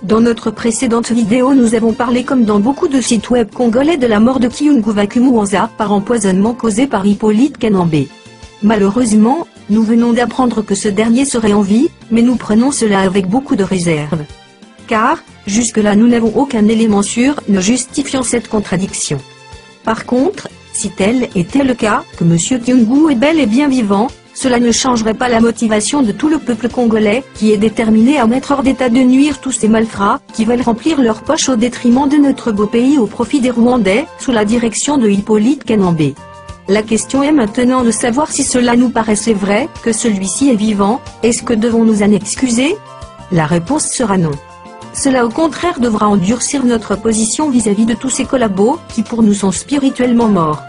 Dans notre précédente vidéo nous avons parlé comme dans beaucoup de sites web congolais de la mort de Kyungu Mwanza par empoisonnement causé par Hippolyte Kanambe. Malheureusement, nous venons d'apprendre que ce dernier serait en vie, mais nous prenons cela avec beaucoup de réserve. Car, jusque-là nous n'avons aucun élément sûr ne justifiant cette contradiction. Par contre, si tel était le cas, que M. Kyungu est bel et bien vivant, cela ne changerait pas la motivation de tout le peuple congolais, qui est déterminé à mettre hors d'état de nuire tous ces malfrats, qui veulent remplir leurs poches au détriment de notre beau pays au profit des Rwandais, sous la direction de Hippolyte Kanambe. La question est maintenant de savoir si cela nous paraissait vrai, que celui-ci est vivant, est-ce que devons-nous en excuser? La réponse sera non. Cela au contraire devra endurcir notre position vis-à-vis de tous ces collabos, qui pour nous sont spirituellement morts.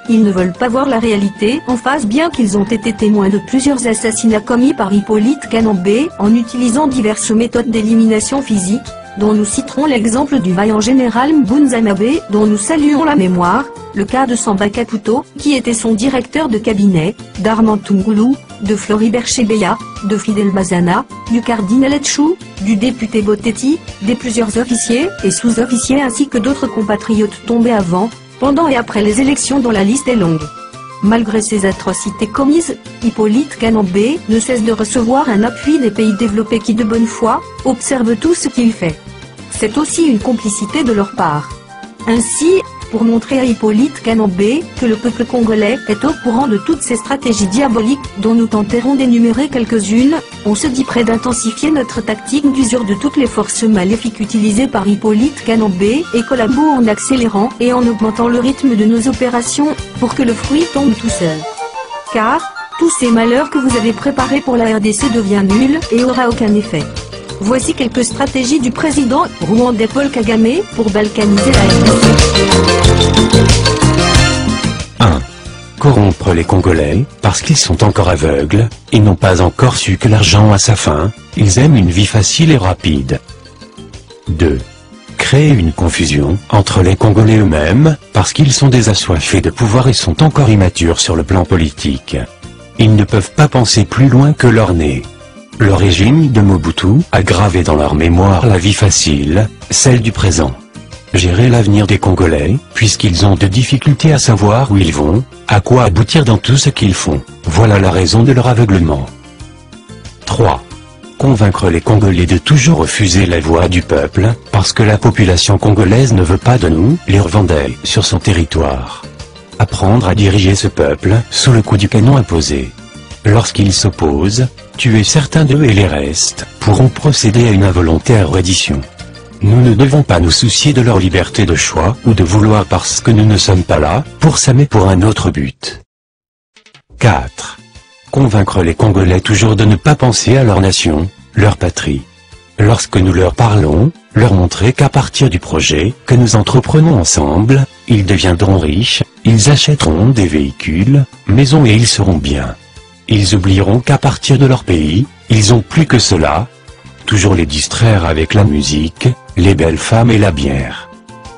Ils ne veulent pas voir la réalité en face bien qu'ils ont été témoins de plusieurs assassinats commis par Hippolyte Kanambe en utilisant diverses méthodes d'élimination physique, dont nous citerons l'exemple du vaillant général Mbunza Mabe dont nous saluons la mémoire, le cas de Samba Kaputo, qui était son directeur de cabinet, d'Armand Tungulu, de Floribert Chebeya, de Fidel Bazana, du cardinal Etchou, du député Botetti, des plusieurs officiers et sous-officiers ainsi que d'autres compatriotes tombés avant, pendant et après les élections dont la liste est longue. Malgré ces atrocités commises, Hippolyte Kanambe ne cesse de recevoir un appui des pays développés qui de bonne foi observent tout ce qu'il fait. C'est aussi une complicité de leur part. Ainsi, pour montrer à Hippolyte Kanambe que le peuple congolais est au courant de toutes ces stratégies diaboliques dont nous tenterons d'énumérer quelques-unes, on se dit prêt d'intensifier notre tactique d'usure de toutes les forces maléfiques utilisées par Hippolyte Kanambe et collabo en accélérant et en augmentant le rythme de nos opérations, pour que le fruit tombe tout seul. Car, tous ces malheurs que vous avez préparés pour la RDC deviennent nuls et aura aucun effet. Voici quelques stratégies du président rwandais Paul Kagame pour balkaniser la RDC. 1. Corrompre les Congolais, parce qu'ils sont encore aveugles, et n'ont pas encore su que l'argent a sa fin, ils aiment une vie facile et rapide. 2. Créer une confusion entre les Congolais eux-mêmes, parce qu'ils sont des assoiffés de pouvoir et sont encore immatures sur le plan politique. Ils ne peuvent pas penser plus loin que leur nez. Le régime de Mobutu a gravé dans leur mémoire la vie facile, celle du présent. Gérer l'avenir des Congolais, puisqu'ils ont de difficultés à savoir où ils vont, à quoi aboutir dans tout ce qu'ils font, voilà la raison de leur aveuglement. 3. Convaincre les Congolais de toujours refuser la voix du peuple, parce que la population congolaise ne veut pas de nous, les Rwandais, sur son territoire. Apprendre à diriger ce peuple, sous le coup du canon imposé. Lorsqu'ils s'opposent, tuer certains d'eux et les restes, pourront procéder à une involontaire reddition. Nous ne devons pas nous soucier de leur liberté de choix ou de vouloir parce que nous ne sommes pas là, pour ça mais pour un autre but. 4. Convaincre les Congolais toujours de ne pas penser à leur nation, leur patrie. Lorsque nous leur parlons, leur montrer qu'à partir du projet que nous entreprenons ensemble, ils deviendront riches, ils achèteront des véhicules, maisons et ils seront bien. Ils oublieront qu'à partir de leur pays, ils ont plus que cela. Toujours les distraire avec la musique, les belles femmes et la bière.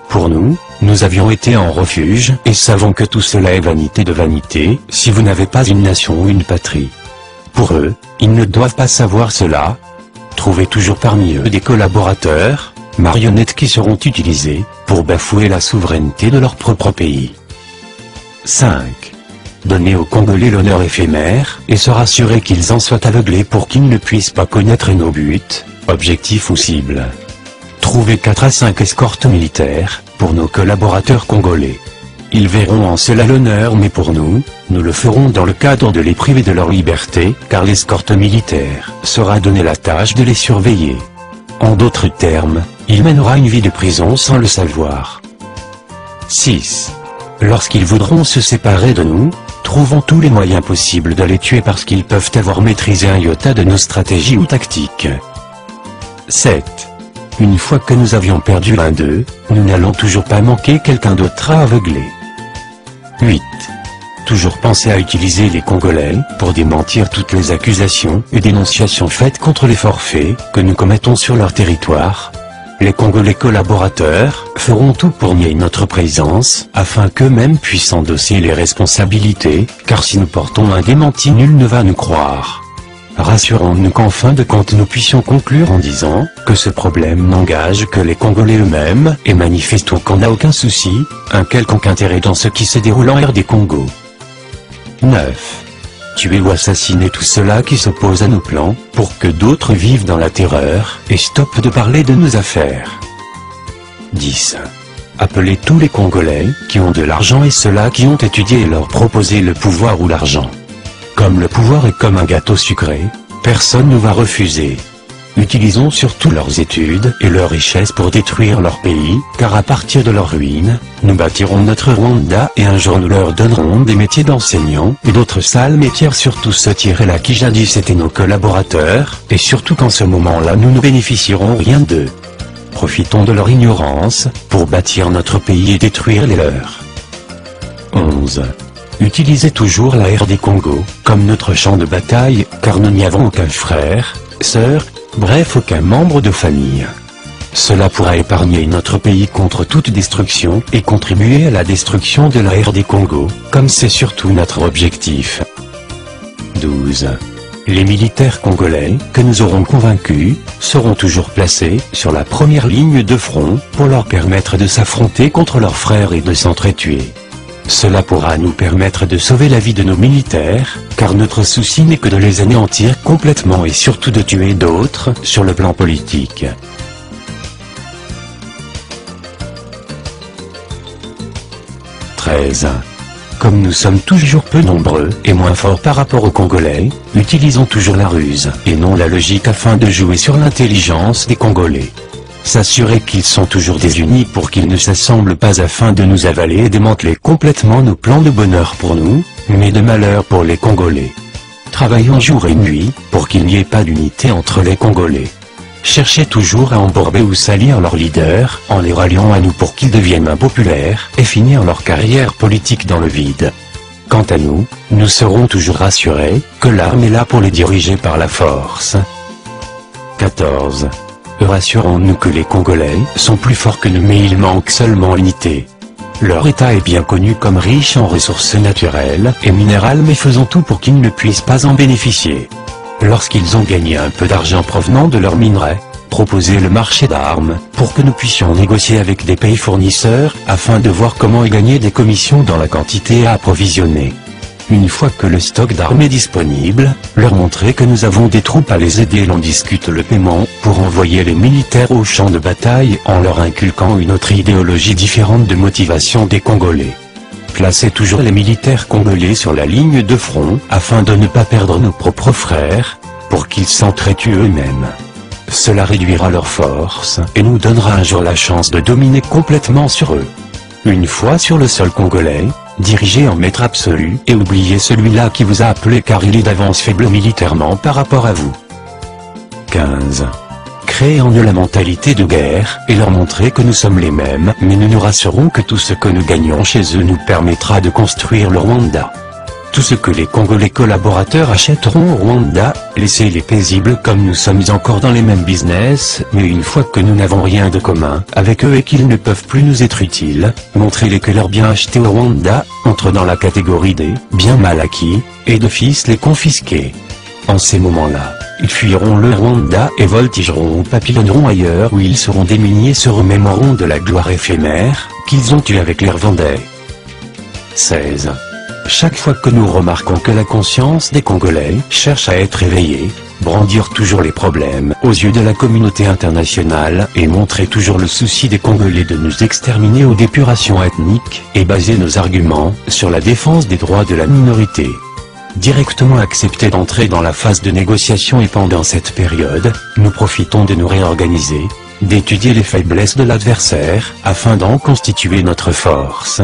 Pour nous, nous avions été en refuge et savons que tout cela est vanité de vanité, si vous n'avez pas une nation ou une patrie. Pour eux, ils ne doivent pas savoir cela. Trouvez toujours parmi eux des collaborateurs, marionnettes qui seront utilisées, pour bafouer la souveraineté de leur propre pays. 5. Donner aux Congolais l'honneur éphémère, et se rassurer qu'ils en soient aveuglés pour qu'ils ne puissent pas connaître nos buts, objectifs ou cibles. Trouver 4 à 5 escortes militaires, pour nos collaborateurs congolais. Ils verront en cela l'honneur mais pour nous, nous le ferons dans le cadre de les priver de leur liberté, car l'escorte militaire sera donner la tâche de les surveiller. En d'autres termes, il mènera une vie de prison sans le savoir. 6. Lorsqu'ils voudront se séparer de nous, trouvons tous les moyens possibles de les tuer parce qu'ils peuvent avoir maîtrisé un iota de nos stratégies ou tactiques. 7. Une fois que nous avions perdu l'un d'eux, nous n'allons toujours pas manquer quelqu'un d'autre à aveugler. 8. Toujours penser à utiliser les Congolais pour démentir toutes les accusations et dénonciations faites contre les forfaits que nous commettons sur leur territoire. Les Congolais collaborateurs feront tout pour nier notre présence, afin qu'eux-mêmes puissent endosser les responsabilités, car si nous portons un démenti nul ne va nous croire. Rassurons-nous qu'en fin de compte nous puissions conclure en disant que ce problème n'engage que les Congolais eux-mêmes et manifestons qu'on n'a aucun souci, un quelconque intérêt dans ce qui se déroule en RD Congo. 9. Tuer ou assassiner tout cela qui s'oppose à nos plans, pour que d'autres vivent dans la terreur, et stoppent de parler de nos affaires. 10. Appeler tous les Congolais qui ont de l'argent et ceux-là qui ont étudié et leur proposer le pouvoir ou l'argent. Comme le pouvoir est comme un gâteau sucré, personne ne va refuser. Utilisons surtout leurs études et leurs richesses pour détruire leur pays, car à partir de leurs ruines, nous bâtirons notre Rwanda et un jour nous leur donnerons des métiers d'enseignants et d'autres sales métiers, surtout ceux là qui jadis étaient nos collaborateurs, et surtout qu'en ce moment-là nous ne bénéficierons rien d'eux. Profitons de leur ignorance, pour bâtir notre pays et détruire les leurs. 11. Utilisez toujours la RD Congo, comme notre champ de bataille, car nous n'y avons aucun frère, sœur, bref aucun membre de famille. Cela pourra épargner notre pays contre toute destruction et contribuer à la destruction de la RD Congo, comme c'est surtout notre objectif. 12. Les militaires congolais, que nous aurons convaincus, seront toujours placés sur la première ligne de front, pour leur permettre de s'affronter contre leurs frères et de s'entretuer. Cela pourra nous permettre de sauver la vie de nos militaires, car notre souci n'est que de les anéantir complètement et surtout de tuer d'autres sur le plan politique. 13. Comme nous sommes toujours peu nombreux et moins forts par rapport aux Congolais, utilisons toujours la ruse et non la logique afin de jouer sur l'intelligence des Congolais. S'assurer qu'ils sont toujours désunis pour qu'ils ne s'assemblent pas afin de nous avaler et démanteler complètement nos plans de bonheur pour nous, mais de malheur pour les Congolais. Travaillons jour et nuit, pour qu'il n'y ait pas d'unité entre les Congolais. Cherchez toujours à embourber ou salir leurs leaders, en les ralliant à nous pour qu'ils deviennent impopulaires, et finir leur carrière politique dans le vide. Quant à nous, nous serons toujours rassurés, que l'arme est là pour les diriger par la force. 14. Rassurons-nous que les Congolais sont plus forts que nous, mais il manque seulement l'unité. Leur état est bien connu comme riche en ressources naturelles et minérales, mais faisons tout pour qu'ils ne puissent pas en bénéficier. Lorsqu'ils ont gagné un peu d'argent provenant de leurs minerais, proposez le marché d'armes, pour que nous puissions négocier avec des pays fournisseurs, afin de voir comment y gagner des commissions dans la quantité à approvisionner. Une fois que le stock d'armes est disponible, leur montrer que nous avons des troupes à les aider et l'on discute le paiement, pour envoyer les militaires au champ de bataille en leur inculquant une autre idéologie différente de motivation des Congolais. Placez toujours les militaires congolais sur la ligne de front, afin de ne pas perdre nos propres frères, pour qu'ils s'entretuent eux-mêmes. Cela réduira leur force et nous donnera un jour la chance de dominer complètement sur eux. Une fois sur le sol congolais, dirigez en maître absolu et oubliez celui-là qui vous a appelé car il est d'avance faible militairement par rapport à vous. 15. Créez en eux la mentalité de guerre et leur montrer que nous sommes les mêmes, mais nous nous rassurons que tout ce que nous gagnons chez eux nous permettra de construire le Rwanda. Tout ce que les Congolais collaborateurs achèteront au Rwanda, laissez-les paisibles comme nous sommes encore dans les mêmes business, mais une fois que nous n'avons rien de commun avec eux et qu'ils ne peuvent plus nous être utiles, montrez-les que leurs biens achetés au Rwanda entrent dans la catégorie des biens mal acquis, et d'office les confisquer. En ces moments-là, ils fuiront le Rwanda et voltigeront ou papillonneront ailleurs où ils seront démunis et se remémoreront de la gloire éphémère qu'ils ont eue avec les Rwandais. 16. Chaque fois que nous remarquons que la conscience des Congolais cherche à être éveillée, brandir toujours les problèmes aux yeux de la communauté internationale et montrer toujours le souci des Congolais de nous exterminer aux dépurations ethniques et baser nos arguments sur la défense des droits de la minorité. Directement accepter d'entrer dans la phase de négociation et pendant cette période, nous profitons de nous réorganiser, d'étudier les faiblesses de l'adversaire afin d'en constituer notre force.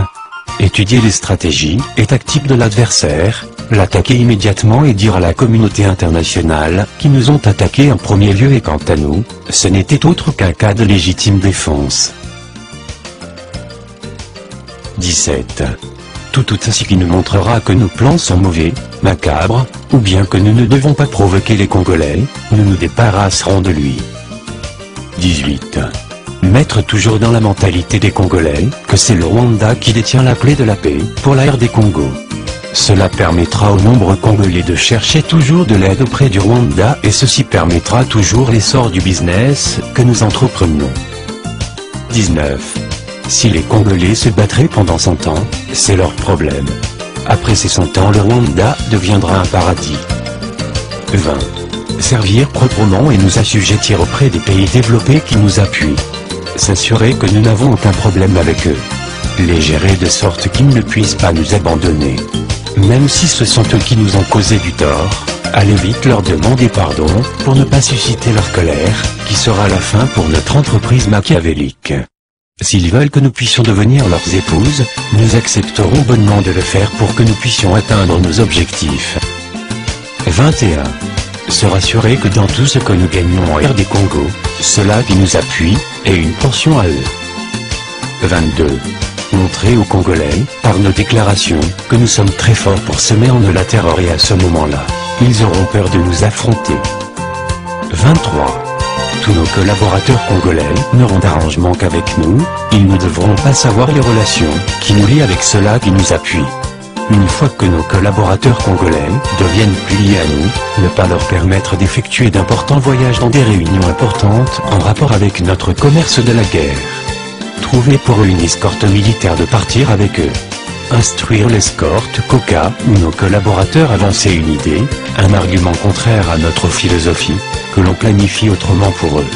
Étudier les stratégies et tactiques de l'adversaire, l'attaquer immédiatement et dire à la communauté internationale qui nous ont attaqués en premier lieu et quant à nous, ce n'était autre qu'un cas de légitime défense. 17. Tout ceci qui nous montrera que nos plans sont mauvais, macabres, ou bien que nous ne devons pas provoquer les Congolais, nous nous débarrasserons de lui. 18. Mettre toujours dans la mentalité des Congolais que c'est le Rwanda qui détient la clé de la paix pour la RD Congo. Cela permettra aux nombreux Congolais de chercher toujours de l'aide auprès du Rwanda et ceci permettra toujours l'essor du business que nous entreprenons. 19. Si les Congolais se battraient pendant 100 ans, c'est leur problème. Après ces 100 ans, le Rwanda deviendra un paradis. 20. Servir proprement et nous assujettir auprès des pays développés qui nous appuient. S'assurer que nous n'avons aucun problème avec eux. Les gérer de sorte qu'ils ne puissent pas nous abandonner. Même si ce sont eux qui nous ont causé du tort, allez vite leur demander pardon, pour ne pas susciter leur colère, qui sera la fin pour notre entreprise machiavélique. S'ils veulent que nous puissions devenir leurs épouses, nous accepterons bonnement de le faire pour que nous puissions atteindre nos objectifs. 21. Se rassurer que dans tout ce que nous gagnons en RD Congo, ceux-là qui nous appuient, aient une portion à eux. 22. Montrer aux Congolais, par nos déclarations, que nous sommes très forts pour semer en eux la terreur et à ce moment-là, ils auront peur de nous affronter. 23. Tous nos collaborateurs congolais n'auront d'arrangement qu'avec nous, ils ne devront pas savoir les relations qui nous lient avec ceux-là qui nous appuient. Une fois que nos collaborateurs congolais deviennent plus liés à nous, ne pas leur permettre d'effectuer d'importants voyages dans des réunions importantes en rapport avec notre commerce de la guerre. Trouver pour eux une escorte militaire de partir avec eux. Instruire l'escorte Coca ou nos collaborateurs avancer une idée, un argument contraire à notre philosophie, que l'on planifie autrement pour eux.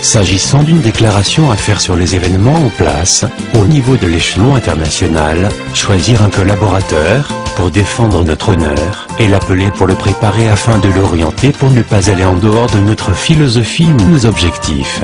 S'agissant d'une déclaration à faire sur les événements en place, au niveau de l'échelon international, choisir un collaborateur, pour défendre notre honneur, et l'appeler pour le préparer afin de l'orienter pour ne pas aller en dehors de notre philosophie ou nos objectifs.